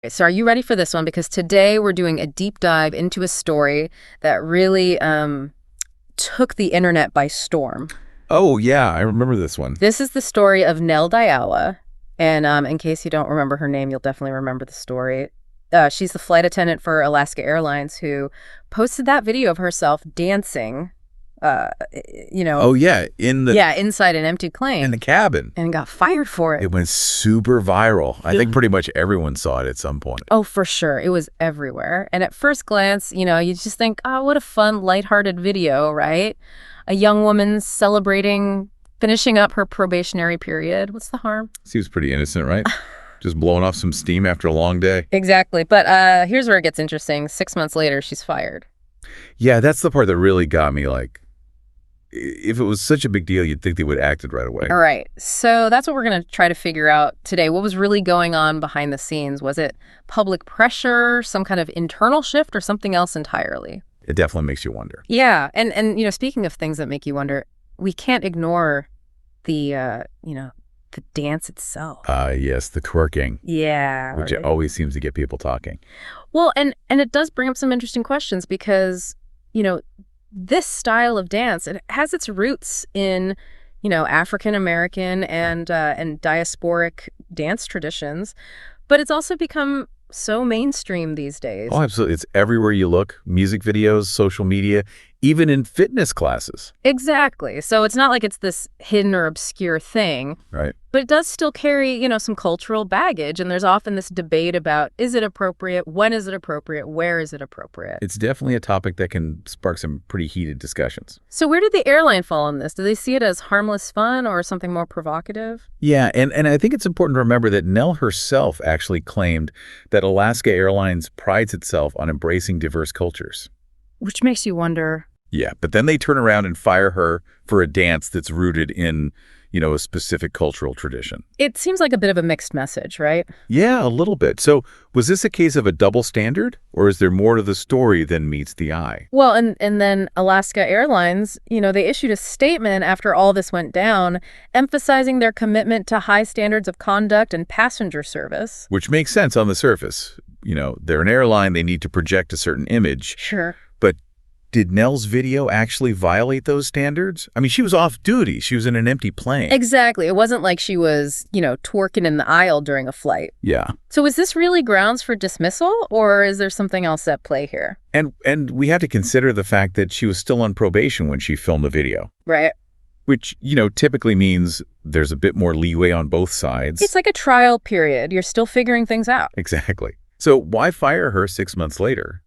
So are you ready for this one? Because today we're doing a deep dive into a story that really took the internet by storm. Oh, yeah, I remember this one. This is the story of Nelle. And in case you don't remember her name, you'll definitely remember the story. She's the flight attendant for Alaska Airlines who posted that video of herself dancing, Oh, yeah, inside an empty plane. in the cabin. And got fired for it. It went super viral. I think pretty much everyone saw it at some point. Oh, for sure. It was everywhere. And at first glance, you just think, oh, what a fun, lighthearted video, right? A young woman celebrating finishing up her probationary period. What's the harm? Seems pretty innocent, right? Just blowing off some steam after a long day. Exactly. But here's where it gets interesting. 6 months later, she's fired. Yeah, that's the part that really got me. Like, if it was such a big deal, you'd think they would act it right away. All right. So that's what we're going to try to figure out today. What was really going on behind the scenes? Was it public pressure, some kind of internal shift, or something else entirely? It definitely makes you wonder. Yeah. And speaking of things that make you wonder, we can't ignore the dance itself. Yes, the twerking. Yeah. Which always seems to get people talking. Well, and it does bring up some interesting questions because, this style of dance, it has its roots in, African American and diasporic dance traditions, but it's also become so mainstream these days. Oh, absolutely. It's everywhere you look. Music videos, social media, even in fitness classes. Exactly. So it's not like it's this hidden or obscure thing. Right. But it does still carry, some cultural baggage. And there's often this debate about, is it appropriate? When is it appropriate? Where is it appropriate? It's definitely a topic that can spark some pretty heated discussions. So where did the airline fall in this? Do they see it as harmless fun or something more provocative? Yeah, and I think it's important to remember that Nelle herself actually claimed that Alaska Airlines prides itself on embracing diverse cultures. Which makes you wonder. Yeah, but then they turn around and fire her for a dance that's rooted in, a specific cultural tradition. It seems like a bit of a mixed message, right? Yeah, a little bit. So was this a case of a double standard, or is there more to the story than meets the eye? Well, and then Alaska Airlines, they issued a statement after all this went down, emphasizing their commitment to high standards of conduct and passenger service. Which makes sense on the surface. They're an airline, they need to project a certain image. Sure. But did Nelle's video actually violate those standards? I mean, she was off duty. She was in an empty plane. Exactly. It wasn't like she was, twerking in the aisle during a flight. Yeah. So is this really grounds for dismissal, or is there something else at play here? And we have to consider the fact that she was still on probation when she filmed the video. Right. Which, typically means there's a bit more leeway on both sides. It's like a trial period. You're still figuring things out. Exactly. So why fire her 6 months later?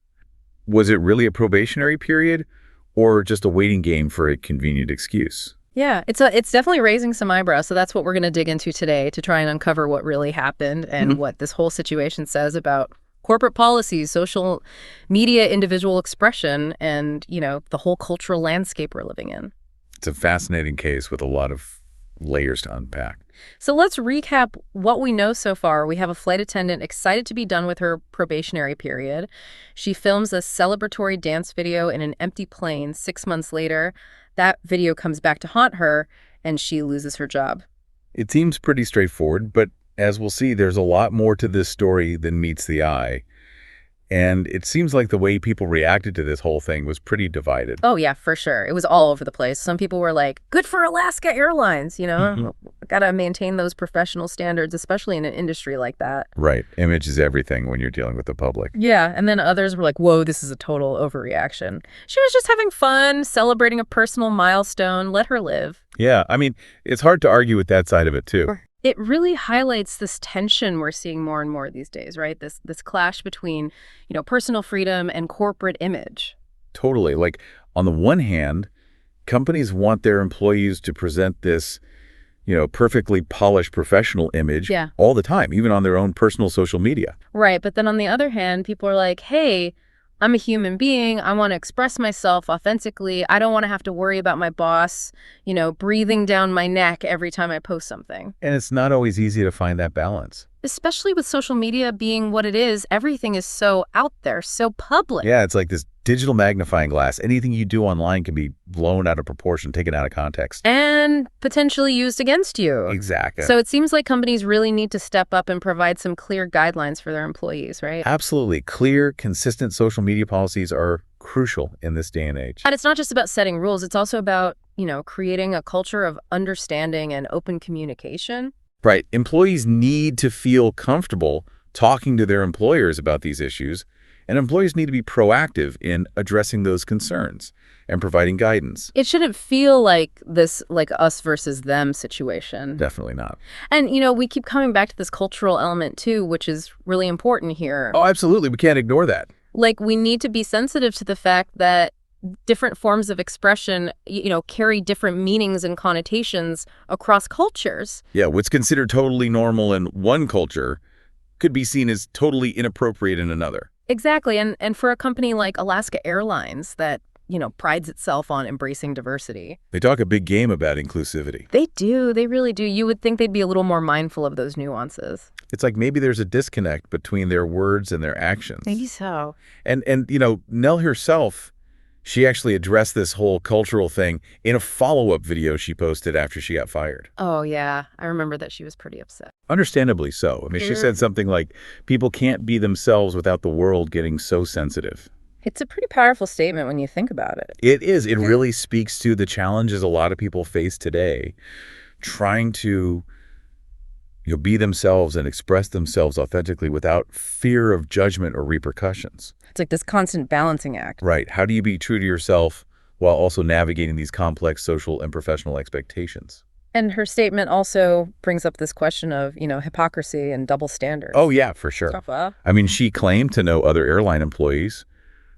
Was it really a probationary period or just a waiting game for a convenient excuse? Yeah, it's definitely raising some eyebrows. So that's what we're going to dig into today to try and uncover what really happened and what this whole situation says about corporate policies, social media, individual expression, and, the whole cultural landscape we're living in. It's a fascinating case with a lot of layers to unpack. So let's recap what we know so far. We have a flight attendant excited to be done with her probationary period. She films a celebratory dance video in an empty plane. 6 months later, that video comes back to haunt her, and she loses her job. It seems pretty straightforward, but as we'll see, there's a lot more to this story than meets the eye. And it seems like the way people reacted to this whole thing was pretty divided. Oh, yeah, for sure. It was all over the place. Some people were like, good for Alaska Airlines, Got to maintain those professional standards, especially in an industry like that. Right. Image is everything when you're dealing with the public. Yeah. And then others were like, whoa, this is a total overreaction. She was just having fun, celebrating a personal milestone. Let her live. Yeah. I mean, it's hard to argue with that side of it, too. It really highlights this tension we're seeing more and more these days, right? This clash between, personal freedom and corporate image. Totally. Like, on the one hand, companies want their employees to present this, perfectly polished professional image all the time, even on their own personal social media. Right. But then on the other hand, people are like, hey, I'm a human being. I want to express myself authentically. I don't want to have to worry about my boss, breathing down my neck every time I post something. And it's not always easy to find that balance. Especially with social media being what it is, everything is so out there, so public. Yeah, it's like this digital magnifying glass. Anything you do online can be blown out of proportion, taken out of context. And potentially used against you. Exactly. So it seems like companies really need to step up and provide some clear guidelines for their employees, right? Absolutely. Clear, consistent social media policies are crucial in this day and age. And it's not just about setting rules. It's also about, creating a culture of understanding and open communication. Right. Employees need to feel comfortable talking to their employers about these issues, and employers need to be proactive in addressing those concerns and providing guidance. It shouldn't feel like this, like us versus them situation. Definitely not. And, we keep coming back to this cultural element too, which is really important here. Oh, absolutely. We can't ignore that. Like, we need to be sensitive to the fact that different forms of expression, carry different meanings and connotations across cultures. Yeah, what's considered totally normal in one culture could be seen as totally inappropriate in another. Exactly. And for a company like Alaska Airlines that, prides itself on embracing diversity. They talk a big game about inclusivity. They do. They really do. You would think they'd be a little more mindful of those nuances. It's like maybe there's a disconnect between their words and their actions. Maybe so. And Nelle herself, she actually addressed this whole cultural thing in a follow-up video she posted after she got fired. Oh, yeah. I remember that she was pretty upset. Understandably so. I mean, she said something like, people can't be themselves without the world getting so sensitive. It's a pretty powerful statement when you think about it. It is. It really speaks to the challenges a lot of people face today, trying to be themselves and express themselves authentically without fear of judgment or repercussions. It's like this constant balancing act. Right. How do you be true to yourself while also navigating these complex social and professional expectations? And her statement also brings up this question of, hypocrisy and double standards. Oh, yeah, for sure. Tough. I mean, she claimed to know other airline employees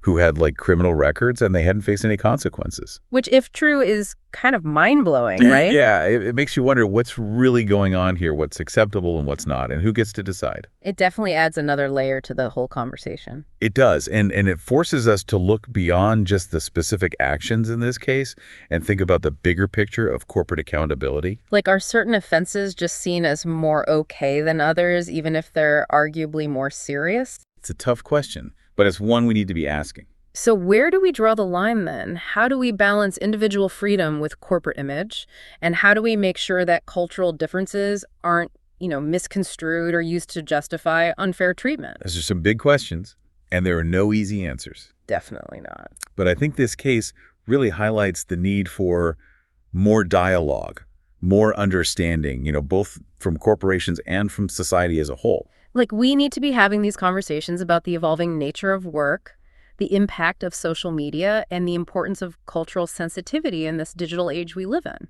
who had criminal records and they hadn't faced any consequences. Which, if true, is kind of mind-blowing, right? Yeah, it makes you wonder what's really going on here, what's acceptable and what's not, and who gets to decide. It definitely adds another layer to the whole conversation. It does, and it forces us to look beyond just the specific actions in this case and think about the bigger picture of corporate accountability. Like, are certain offenses just seen as more okay than others, even if they're arguably more serious? It's a tough question, but it's one we need to be asking. So where do we draw the line then? How do we balance individual freedom with corporate image? And how do we make sure that cultural differences aren't, misconstrued or used to justify unfair treatment? Those are some big questions, and there are no easy answers. Definitely not. But I think this case really highlights the need for more dialogue, more understanding, both from corporations and from society as a whole. Like, we need to be having these conversations about the evolving nature of work, the impact of social media, and the importance of cultural sensitivity in this digital age we live in.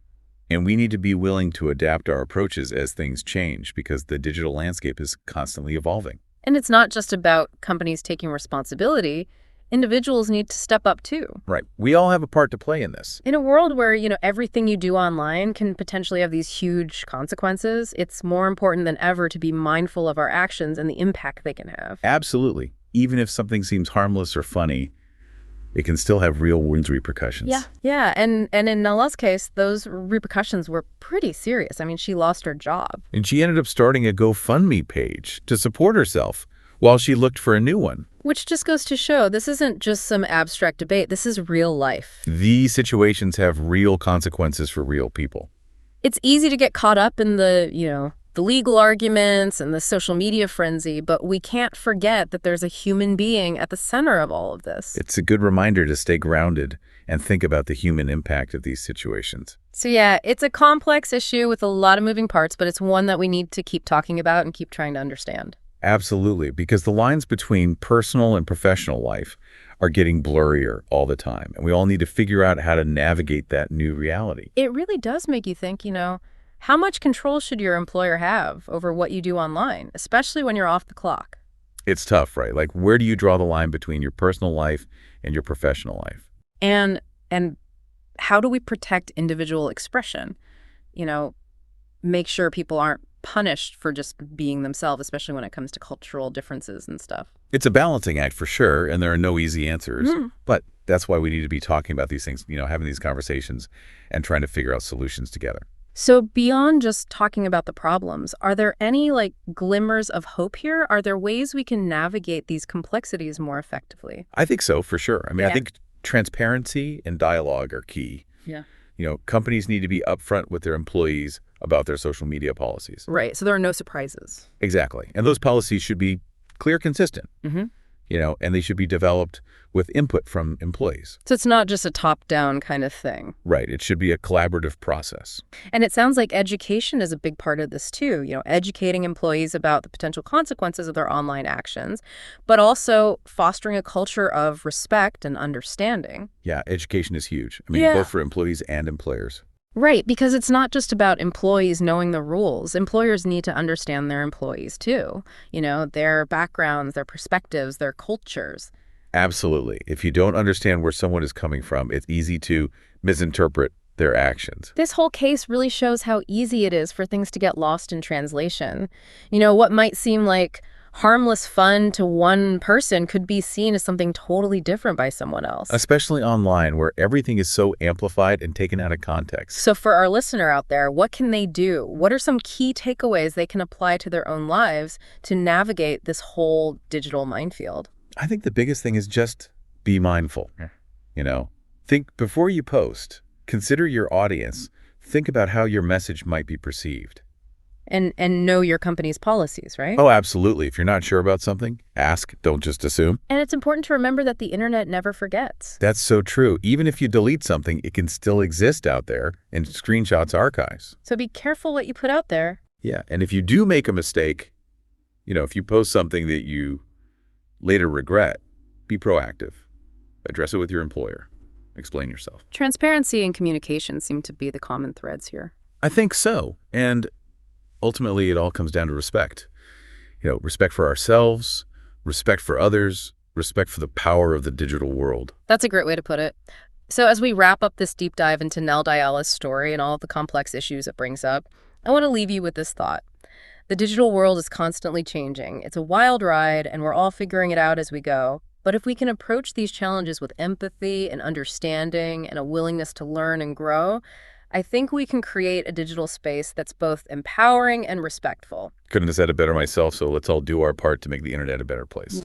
And we need to be willing to adapt our approaches as things change because the digital landscape is constantly evolving. And it's not just about companies taking responsibility. Individuals need to step up too. Right. We all have a part to play in this. In a world where, everything you do online can potentially have these huge consequences, it's more important than ever to be mindful of our actions and the impact they can have. Absolutely. Even if something seems harmless or funny, it can still have real repercussions. Yeah. And in Nelle's case, those repercussions were pretty serious. I mean, she lost her job. And she ended up starting a GoFundMe page to support herself while she looked for a new one. Which just goes to show this isn't just some abstract debate. This is real life. These situations have real consequences for real people. It's easy to get caught up in the legal arguments and the social media frenzy, but we can't forget that there's a human being at the center of all of this. It's a good reminder to stay grounded and think about the human impact of these situations. So yeah, it's a complex issue with a lot of moving parts, but it's one that we need to keep talking about and keep trying to understand. Absolutely, because the lines between personal and professional life are getting blurrier all the time, and we all need to figure out how to navigate that new reality. It really does make you think, how much control should your employer have over what you do online, especially when you're off the clock? It's tough, right? Like, where do you draw the line between your personal life and your professional life? And how do we protect individual expression? Make sure people aren't punished for just being themselves, especially when it comes to cultural differences and stuff. It's a balancing act for sure, and there are no easy answers. But that's why we need to be talking about these things, having these conversations and trying to figure out solutions together. So beyond just talking about the problems, are there any like glimmers of hope here? Are there ways we can navigate these complexities more effectively? I think so, for sure. I mean, I Yeah. think transparency and dialogue are key. Yeah. Companies need to be upfront with their employees about their social media policies. Right. So there are no surprises. Exactly. And those policies should be clear, consistent, Hmm. and they should be developed with input from employees. So it's not just a top-down kind of thing. Right. It should be a collaborative process. And it sounds like education is a big part of this too, educating employees about the potential consequences of their online actions, but also fostering a culture of respect and understanding. Yeah, education is huge. I mean, Yeah. both for employees and employers. Right, because it's not just about employees knowing the rules. Employers need to understand their employees too, their backgrounds, their perspectives, their cultures. Absolutely. If you don't understand where someone is coming from, it's easy to misinterpret their actions. This whole case really shows how easy it is for things to get lost in translation. What might seem like harmless fun to one person could be seen as something totally different by someone else. Especially online, where everything is so amplified and taken out of context. So for our listener out there, what can they do? What are some key takeaways they can apply to their own lives to navigate this whole digital minefield? I think the biggest thing is just be mindful. Yeah. Think before you post, consider your audience, think about how your message might be perceived. And know your company's policies, right? Oh, absolutely. If you're not sure about something, ask, don't just assume. And it's important to remember that the internet never forgets. That's so true. Even if you delete something, it can still exist out there in screenshots archives. So be careful what you put out there. Yeah, and if you do make a mistake, if you post something that you later regret, be proactive. Address it with your employer. Explain yourself. Transparency and communication seem to be the common threads here. I think so. And ultimately, it all comes down to respect. Respect for ourselves, respect for others, respect for the power of the digital world. That's a great way to put it. So as we wrap up this deep dive into Nelle Diala's story and all of the complex issues it brings up, I want to leave you with this thought. The digital world is constantly changing. It's a wild ride, and we're all figuring it out as we go. But if we can approach these challenges with empathy and understanding and a willingness to learn and grow, I think we can create a digital space that's both empowering and respectful. Couldn't have said it better myself, so let's all do our part to make the internet a better place.